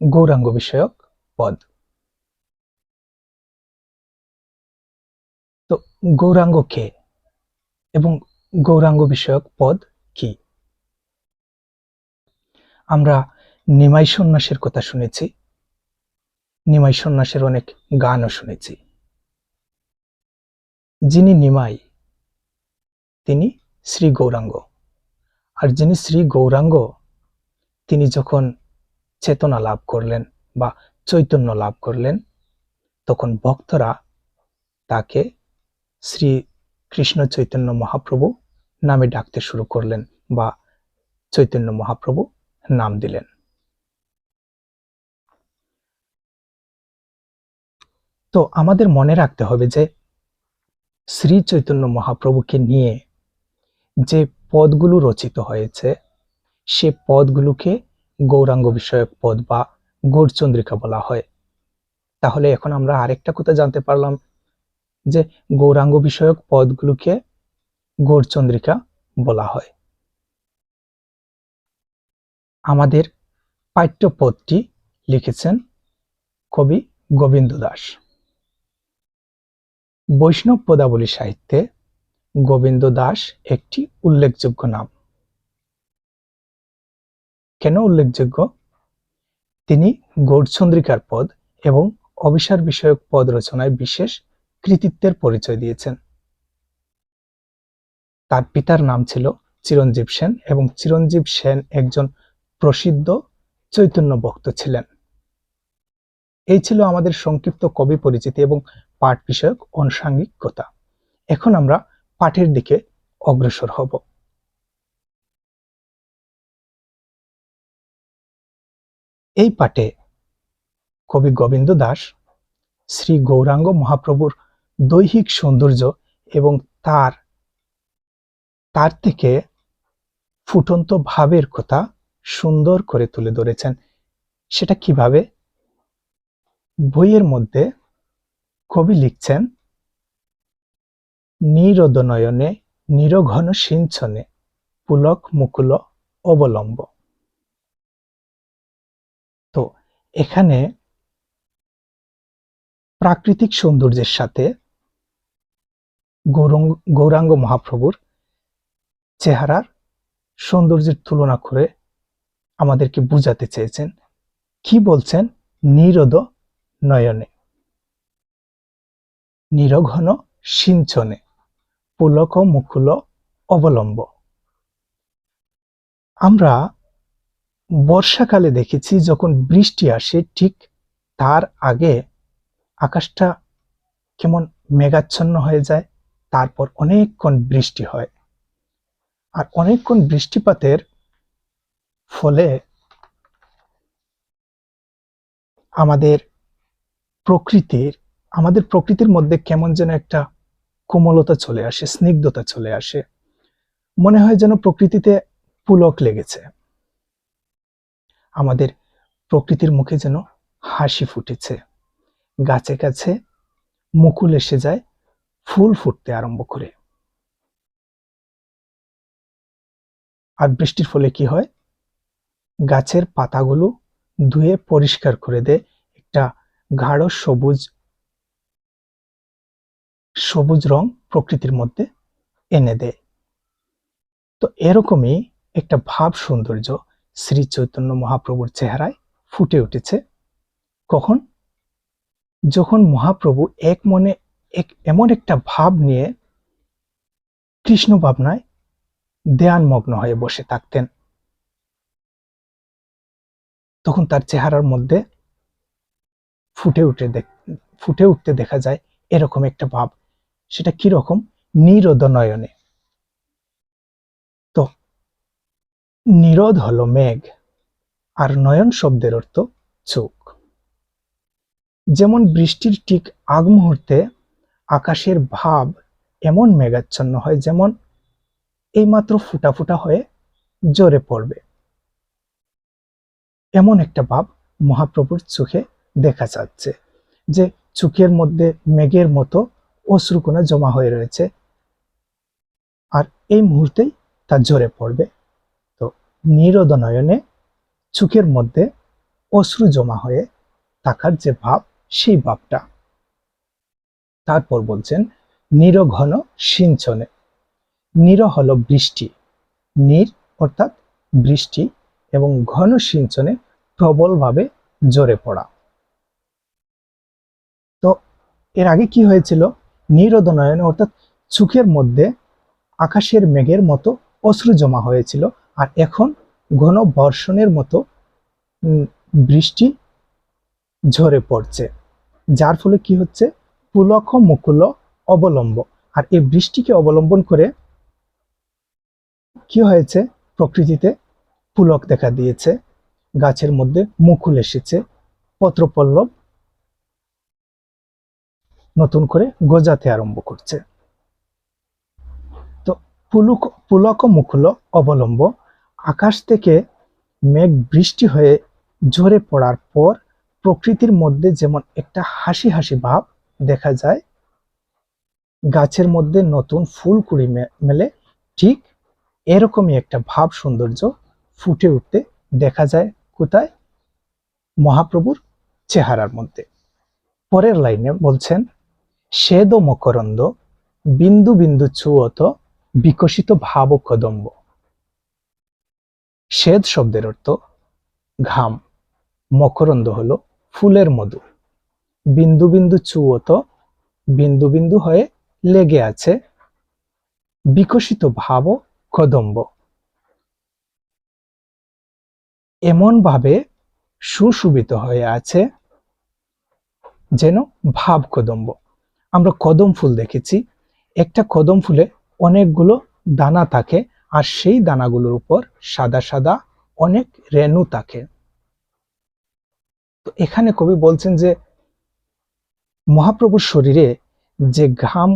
গৌরাঙ্গ বিষয়ক পদ। তো গৌরাঙ্গ কে এবং গৌরাঙ্গ বিষয়ক পদ কি? আমরা নিমাই সন্ন্যাসের কথা শুনেছি, নিমাই সন্ন্যাসের অনেক গানও শুনেছি। যিনি নিমাই তিনি শ্রী গৌরাঙ্গ, আর যিনি শ্রী গৌরাঙ্গ তিনি যখন চেতনা লাভ করলেন বা চৈতন্য লাভ করলেন, তখন ভক্তরা তাকে শ্রী কৃষ্ণ চৈতন্য মহাপ্রভু নামে ডাকতে শুরু করলেন বা চৈতন্য মহাপ্রভু নাম দিলেন। তো আমাদের মনে রাখতে হবে যে শ্রী চৈতন্য মহাপ্রভুকে নিয়ে যে পদগুলো রচিত হয়েছে সে পদগুলোকে গৌরাঙ্গ বিষয়ক পদ বা গৌরচন্দ্রিকা বলা হয়। তাহলে এখন আমরা আরেকটা কথা জানতে পারলাম যে গৌরাঙ্গ বিষয়ক পদগুলোকে গৌরচন্দ্রিকা বলা হয়। আমাদের পাঠ্য পদটি লিখেছেন কবি গোবিন্দ দাস। বৈষ্ণব পদাবলী সাহিত্যে গোবিন্দ দাস একটি উল্লেখযোগ্য নাম। কেন উল্লেখযোগ্য? তিনি গৌরচন্দ্রিকার পদ এবং অভিসার বিষয়ক পদ রচনায় বিশেষ কৃতিত্বের পরিচয় দিয়েছেন। তার পিতার নাম ছিল চিরঞ্জীব সেন এবং চিরঞ্জীব সেন একজন প্রসিদ্ধ চৈতন্য ভক্ত ছিলেন। এই ছিল আমাদের সংক্ষিপ্ত কবি পরিচিতি এবং পাঠ বিষয়ক আনুষঙ্গিক কথা। এখন আমরা পাঠের দিকে অগ্রসর হব। এই পাঠে কবি গোবিন্দ দাস শ্রী গৌরাঙ্গ মহাপ্রভুর দৈহিক সৌন্দর্য এবং তার থেকে ফুটন্ত ভাবের কথা সুন্দর করে তুলে ধরেছেন। সেটা কিভাবে? বইয়ের মধ্যে কবি লিখছেন, নিরোদনয়নে নিরঘন সিঞ্চনে পুলক মুকুল অবলম্ব। তো এখানে প্রাকৃতিক সৌন্দর্যের সাথে গৌরাঙ্গ মহাপ্রভুর চেহারার সৌন্দর্যের তুলনা করে আমাদেরকে বুঝাতে চেয়েছেন। কি বলছেন? নিরোদ নয়নে নিরঘন সিঞ্চনে পুলক মুকুল অবলম্ব। আমরা বর্ষাকালে দেখেছি যখন বৃষ্টি আসে ঠিক তার আগে আকাশটা কেমন মেঘাচ্ছন্ন হয়ে যায়, তারপর অনেকক্ষণ বৃষ্টি হয়, আর অনেকক্ষণ বৃষ্টিপাতের ফলে আমাদের প্রকৃতির মধ্যে কেমন যেন একটা কোমলতা চলে আসে, স্নিগ্ধতা চলে আসে। মনে হয় যেন প্রকৃতিতে পুলক লেগেছে, আমাদের প্রকৃতির মুখে যেন হাসি ফুটেছে, গাছে গাছে মুকুল এসে যায়, ফুল ফুটতে আরম্ভ করে। আর বৃষ্টির ফলে কি হয়? গাছের পাতাগুলো ধুয়ে পরিষ্কার করে দেয়, একটা গাঢ় সবুজ রং প্রকৃতির মধ্যে এনে দেয়। তো এরকমই একটা ভাব সৌন্দর্য শ্রী চৈতন্য মহাপ্রভুর চেহারায় ফুটে উঠেছে। কখন? যখন মহাপ্রভু এক মনে এমন একটা ভাব নিয়ে কৃষ্ণ ভাবনায় ধ্যানমগ্ন হয়ে বসে থাকতেন, তখন তার চেহারার মধ্যে ফুটে উঠতে দেখা যায় এরকম একটা ভাব। সেটা কি রকম? নিরোদ নয়নে। তো নিরোধ হলো মেঘ, আর নয়ন শব্দের অর্থ চোখ। যেমন বৃষ্টির ঠিক আগ মুহূর্তে আকাশের ভাব এমন মেঘাচ্ছন্ন হয় যেমন এইমাত্র ফুটা ফুটা হয়ে ঝরে পড়বে, এমন একটা ভাব মহাপ্রভুর চোখে দেখা যাচ্ছে, যে চোখের মধ্যে মেঘের মতো অশ্রুকণা জমা হয়ে রয়েছে, আর এই মুহূর্তেই তা ঝরে পড়বে। তো নীরদ নয়নে চোখের মধ্যে অশ্রু জমা হয়ে থাকার যে ভাব, সেই ভাবটা। তারপর বলছেন নিরঘন সিঞ্চনে। নির হলো বৃষ্টি, নীর অর্থাৎ বৃষ্টি, এবং ঘন সিঞ্চনে প্রবলভাবে ঝরে পড়া। তো এর আগে কি হয়েছিল? নীরদ নয়নে অর্থাৎ চোখের মধ্যে আকাশের মেঘের মতো অশ্রু জমা হয়েছিল, আর এখন ঘন বর্ষণের মতো বৃষ্টি ঝরে পড়ছে, যার ফলে কি হচ্ছে? পুলক মুকুল অবলম্ব। আর এই বৃষ্টিকে অবলম্বন করে কি হয়েছে? প্রকৃতিতে পুলক দেখা দিয়েছে, গাছের মধ্যে মুকুল এসেছে, পত্রপল্লব নতুন করে গজাতে আরম্ভ করছে। তো পুলক মুকুল অবলম্ব, আকাশ থেকে মেঘ বৃষ্টি হয়ে ঝরে পড়ার পর প্রকৃতির মধ্যে যেমন একটা হাসি হাসি ভাব দেখা যায়, গাছের মধ্যে নতুন ফুল কুড়ি মেলে, ঠিক এরকমই একটা ভাব সৌন্দর্য ফুটে উঠতে দেখা যায়। কোথায়? মহাপ্রভুর চেহারার মধ্যে। পরের লাইনে বলছেন শ্বেদ মকরন্দ বিন্দু বিন্দু চুয়ত বিকশিত ভাব কদম্ব। শ্বেদ শব্দের অর্থ ঘাম, মকরন্দ হলো ফুলের মধু, বিন্দু বিন্দু চুয়ত বিন্দু বিন্দু হয়ে লেগে আছে, বিকশিত ভাব কদম্ব এমন ভাবে সুশোভিত হয়ে আছে যেন ভাব কদম্ব। আমরা কদম ফুল দেখেছি, একটা কদম ফুলে অনেকগুলো দানা থাকে, আর সেই দানাগুলোর উপর সাদা সাদা অনেক রেণু থাকে। তো এখানে কবি বলছেন যে মহাপ্রভুর শরীরে যে ঘাম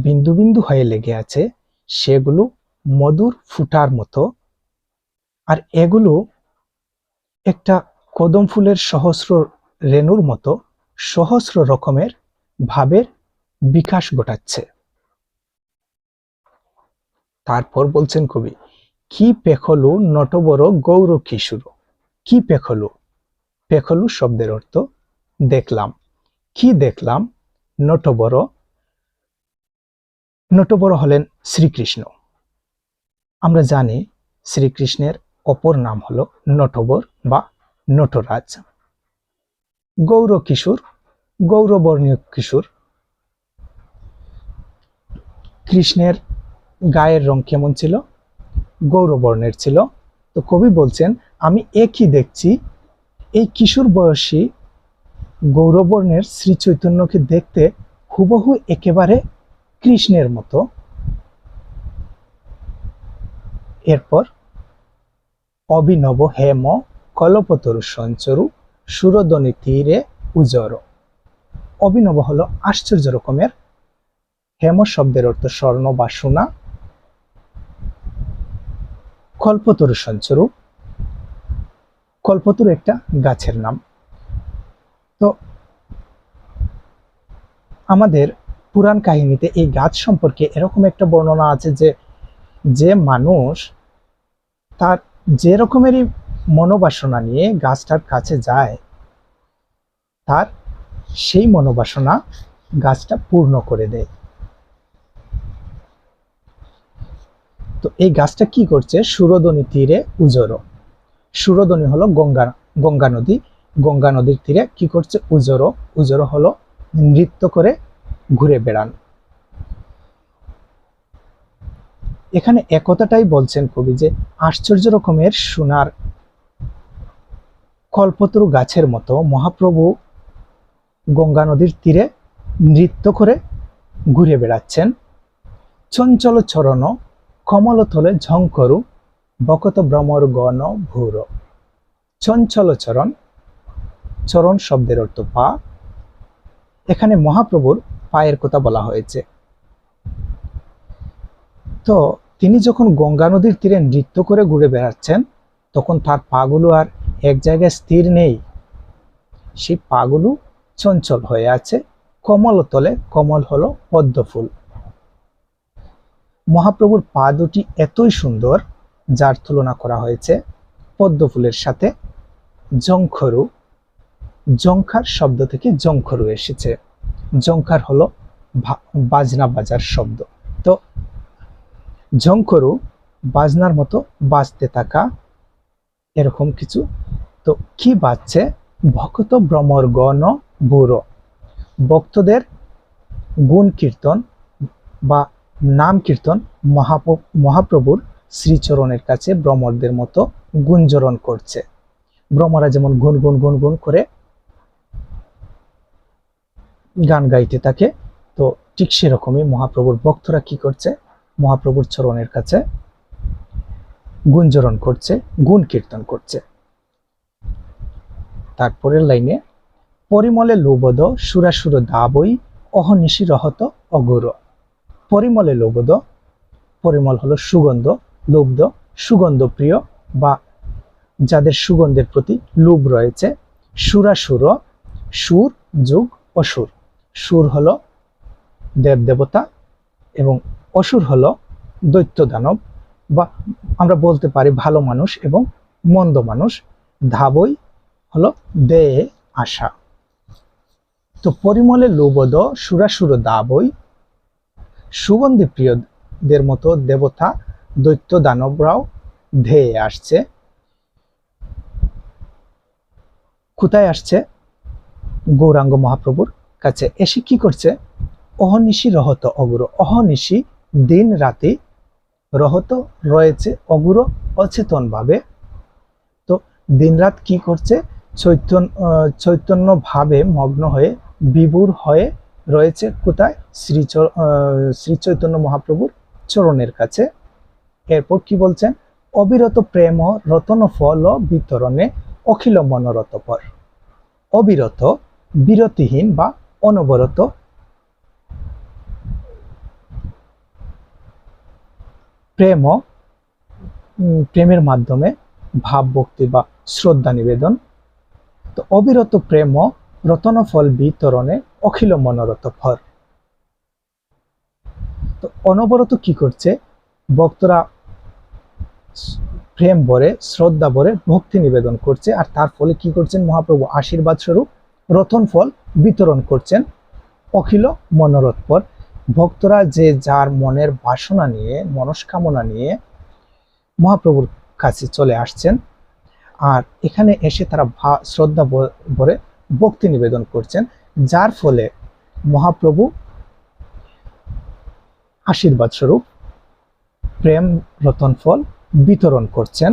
বিন্দু বিন্দু হয়ে লেগে আছে, সেগুলো মধুর ফুটার মতো, আর এগুলো একটা কদম ফুলের সহস্র রেণুর মতো সহস্র রকমের ভাবের বিকাশ ঘটাচ্ছে। তারপর বলছেন কবি কি পেখলু নটবর গৌর কিশোর। কি পেখলু? পেখলু শব্দের অর্থ দেখলাম। কি দেখলাম? নটবর। নটবর হলেন শ্রীকৃষ্ণ। আমরা জানি শ্রীকৃষ্ণের অপর নাম হলো নটবর বা নটরাজ। গৌর কিশোর, গৌরবর্ণীয় কিশোর। কৃষ্ণের গায়ের রং কেমন ছিল? গৌরবর্ণের ছিল। তো কবি বলছেন আমি একই দেখছি, এই কিশোর বয়সী গৌরবর্ণের শ্রী চৈতন্যকে দেখতে হুবহু একেবারে কৃষ্ণের মতো। এরপর অভিনব হেম কল্পতরু সঞ্চরু সুরদনি তীরে উজর। অভিনব হলো আশ্চর্য রকমের, হেম শব্দের অর্থ স্বর্ণ বা সোনা, কল্পতরু সঞ্চরু, কল্পতরু একটা গাছের নাম। তো আমাদের পুরাণ কাহিনীতে এই গাছ সম্পর্কে এরকম একটা বর্ণনা আছে যে যে মানুষ তার যে রকমেরই মনোবাসনা নিয়ে গাছটার কাছে যায়, তার সেই মনোবাসনা গাছটা পূর্ণ করে দেয়। তো এই গাছটা কি করছে? সুরদনি তীরে উজর। সুরদনি হলো গঙ্গা নদী। গঙ্গা নদীর তীরে কি করছে? উজর। উজর হলো নৃত্য করে ঘুরে বেড়ান। এখানে একতাটাই বলছেন কবি যে আশ্চর্য রকমের সোনার কল্পতরু গাছের মতো মহাপ্রভু গঙ্গা নদীর তীরে নৃত্য করে ঘুরে বেড়াচ্ছেন। চঞ্চল চরণ কমলতলে ঝঙ্করু বকত ভ্রমর গণ ভূর। চঞ্চল চরণ, চরণ শব্দের অর্থ পা। এখানে মহাপ্রভুর পায়ের কথা বলা হয়েছে। তো তিনি যখন গঙ্গা নদীর তীরে নৃত্য করে ঘুরে বেড়াচ্ছেন, তখন তার পাগুলো আর এক জায়গায় স্থির নেই, সেই পাগুলো চঞ্চল হয়ে আছে কমলতলে। কমল হলো পদ্ম ফুল। মহাপ্রভুর পা দুটি এতই সুন্দর যার তুলনা করা হয়েছে পদ্ম ফুলের সাথে জংখরু, জংখার শব্দ থেকে জংখরু এসেছে। জংখার হলো বাজনা বাজার শব্দ। তো জংখরু বাজনার মতো বাজতে থাকা, এরকম কিছু। তো কি বাজছে? ভক্ত ভ্রমর গণ বুড়ো, ভক্তদের গুণ কীর্তন বা নাম কীর্তন মহাপ্রভুর শ্রীচরণের কাছে ভ্রমরদের মতো গুঞ্জরণ করছে। ভ্রমরা যেমন গুন গুন গুন গুন করে গান গাইতে থাকে, তো ঠিক সেরকমই মহাপ্রভুর ভক্তরা কি করছে? মহাপ্রভুর চরণের কাছে গুঞ্জরণ করছে, গুণ কীর্তন করছে। তারপরের লাইনে, পরিমলে লোবদ সুরাসুর দাবই অহনিশি রহত অগুর। পরিমলে লোবদ, পরিমল হলো সুগন্ধ, লোব্ধ সুগন্ধ প্রিয় বা যাদের সুগন্ধের প্রতি লোভ রয়েছে। সুরাসুর, সুর যোগ অসুর। সুর হলো দেবদেবতা এবং অসুর হলো দৈত্য দানব, বা আমরা বলতে পারি ভালো মানুষ এবং মন্দ মানুষ। ধাবই হলো দেয়ে আসা। তো পরিমলে লোবদ সুরাসুর দাবই, সুগন্ধি প্রিয়দের মতো দেবতা দৈত্য দানবরাও ধেয়ে আসছে। কোথায় আসছে? গৌরাঙ্গ মহাপ্রভুর কাছে এসে কি করছে? অহনিশি রহত অগুর। অহনিশি দিন রাতি, রহত রয়েছে, অগুর অচেতন ভাবে। তো দিনরাত কি করছে? চৈতন্য ভাবে মগ্ন হয়ে বিভোর হয়ে রয়েছে। কোথায়? শ্রী চৈতন্য মহাপ্রভুর চরণের কাছে। এরপর কি বলছেন? অবিরত প্রেম রতন ফল বিতরণে অখিল মনোরথ পর। অবিরত, বিরতিহীন বা অনবরত প্রেমের মাধ্যমে ভাব ভক্তি বা শ্রদ্ধা নিবেদন। তো অবিরত প্রেম রতনফল বিতরণে অখিল মনোরথ ফল। তো অনবরত কি করছে? ভক্তরা প্রেম ভরে, শ্রদ্ধা ভরে ভক্তি নিবেদন করছে, আর তার ফলে কি করছেন? মহাপ্রভু আশীর্বাদ স্বরূপ রতন ফল বিতরণ করছেন অখিল মনোরথ ফল। ভক্তরা যে যার মনের বাসনা নিয়ে, মনস্কামনা নিয়ে মহাপ্রভুর কাছে চলে আসছেন, আর এখানে এসে তারা শ্রদ্ধা ভরে ভক্তি নিবেদন করছেন, যার ফলে মহাপ্রভু আশীর্বাদ স্বরূপ প্রেম রতন ফল বিতরণ করছেন।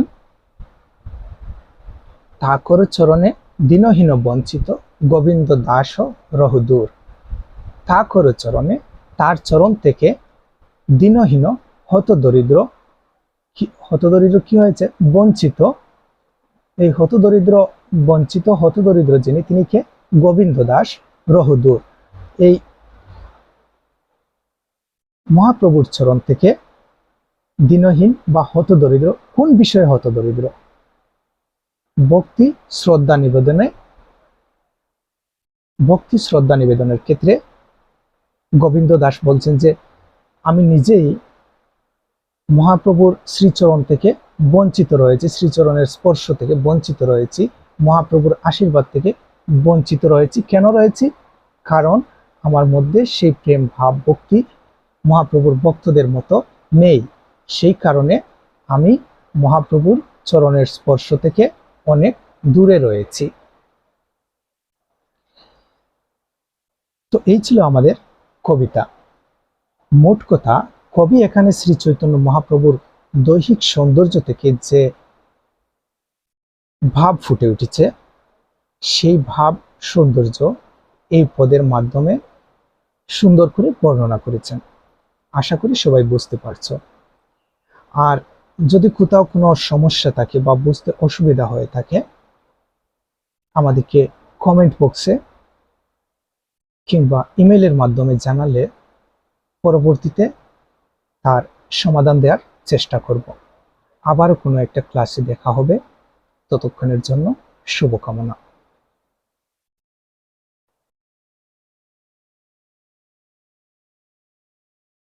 ঠাকুর চরণে দীনহীন বঞ্চিত গোবিন্দ দাস রহুদূর। ঠাকুর চরণে, তার চরণ থেকে দীনহীন হতদরিদ্র, হতদরিদ্র কি হয়েছে? বঞ্চিত। এই হতদরিদ্র, বঞ্চিত হতদরিদ্র যিনি, তিনি কে? গোবিন্দ দাস রহুদূর। এই মহাপ্রভুর চরণ থেকে দীনহীন বা হতদরিদ্র, কোন বিষয়ে হতদরিদ্র? ভক্তি শ্রদ্ধা নিবেদনে, ভক্তি শ্রদ্ধা নিবেদনের ক্ষেত্রে গোবিন্দ দাস বলছেন যে আমি নিজেই মহাপ্রভুর শ্রীচরণ থেকে বঞ্চিত রয়েছি, শ্রীচরণের স্পর্শ থেকে বঞ্চিত রয়েছি, মহাপ্রভুর আশীর্বাদ থেকে বঞ্চিত রয়েছি। কেন রয়েছি? কারণ আমার মধ্যে সেই প্রেম ভাব ভক্তি মহাপ্রভুর ভক্তদের মতো নেই। সেই কারণে আমি মহাপ্রভুর চরণের স্পর্শ থেকে অনেক দূরে রয়েছি। তো এই ছিল আমাদের কবিতা। মোট কথা, কবি এখানে শ্রী চৈতন্য মহাপ্রভুর দৈহিক সৌন্দর্য থেকে যে ভাব ফুটে উঠেছে, সেই ভাব সৌন্দর্য এই পদের মাধ্যমে সুন্দর করে বর্ণনা করেছেন। আশা করি সবাই বুঝতে পারছো। আর যদি কোথাও কোনো সমস্যা থাকে বা বুঝতে অসুবিধা হয়ে থাকে, আমাদেরকে কমেন্ট বক্সে কিংবা ইমেইলের মাধ্যমে জানালে পরবর্তীতে তার সমাধান দেওয়ার চেষ্টা করব। আবারও কোনো একটা ক্লাসে দেখা হবে। ততক্ষণের জন্য শুভকামনা।